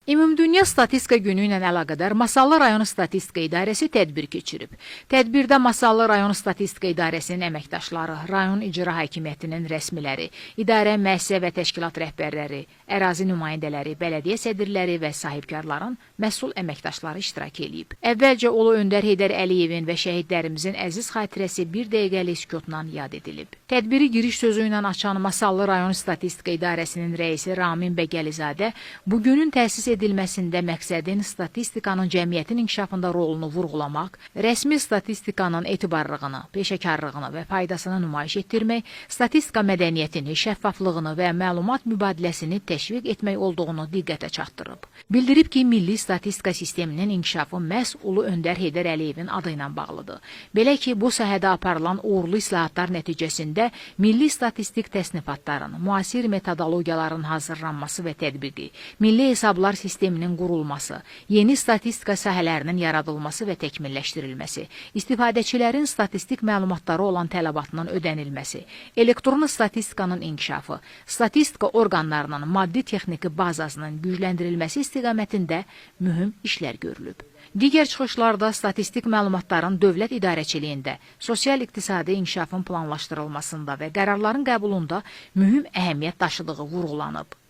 Ümumdünya Statistika Günü ilə əlaqədar Masallı rayon Statistika İdarəsi tədbir keçirib. Tədbirdə Masallı rayon Statistika İdarəsinin əməkdaşları, rayon icra hakimiyyətinin rəsmiləri, idarə, müəssisə və təşkilat rəhbərləri, ərazi nümayəndələri, bələdiyyə sədrləri və sahibkarların məsul əməkdaşları iştirak edib. Əvvəlcə Ulu Öndər Heydər Əliyevin və şəhidlərimizin əziz xatirəsi bir dəqiqəlik sükutla yad edilib. Tədbiri giriş sözü ilə açan Masallı rayon Statistika İdarəsinin rəisi Ramin Bəgəlizadə bugünün təsis edilməsində məqsədin statistikanın cəmiyyətin inkişafında rolunu vurğulamaq, rəsmi statistikanın etibarlığını, peşəkarlığını və faydasını nümayiş etdirmək, statistika mədəniyyətini, şəffaflığını və məlumat mübadiləsini təşviq etmək olduğunu diqqətə çatdırıb. Bildirib ki, milli statistika sisteminin inkişafı məhz Ulu Öndər Heydər Əliyevin adı ilə bağlıdır. Belə ki, bu sahədə aparılan uğurlu islahatlar nəticəsində milli statistik təsnifatların, müasir metodologiyaların hazırlanması və tətbiqi, milli hesablar sisteminin qurulması, yeni statistika sahələrinin yaradılması və təkmilləşdirilməsi, istifadəçilərin statistik məlumatları olan tələbatının ödənilməsi, elektron statistikanın inkişafı, statistika orqanlarının maddi-texniki bazasının gücləndirilməsi istiqamətində mühüm işlər görülüb. Digər çıxışlarda statistik məlumatların dövlət idarəçiliyində, sosial-iqtisadi inkişafın planlaşdırılmasında və qərarların qəbulunda mühüm əhəmiyyət daşıdığı vurğulanıb.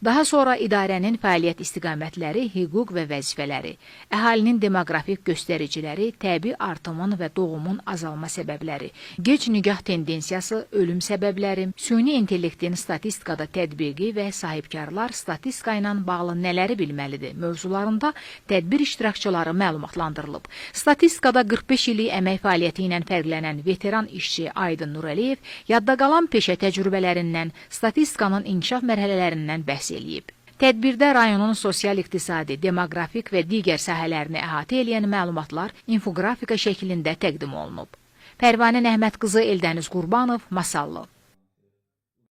Daha sonra idarənin fəaliyyət istiqamətləri, hüquq və vəzifələri, əhalinin demoqrafik göstəriciləri, təbii artımın və doğumun azalma səbəbləri, gec nigah tendensiyası, ölüm səbəbləri, süni intellektin statistikada tətbiqi və sahibkarlar statistika ilə bağlı nələri bilməlidir mövzularında tədbir iştirakçıları məlumatlandırılıb. Statistikada 45 illik əmək fəaliyyəti ilə fərqlənən veteran işçi Aydın Nurəliyev yadda qalan peşə təcrübələrindən, statistikanın inkişaf mərhələlərindən bəhs eləyib. Tədbirdə rayonun sosial-iqtisadi, demoqrafik və digər sahələrini əhatə edən məlumatlar infografika şəklində təqdim olunub. Pərvanə Əhməd qızı Eldəniz Qurbanov, Masallı.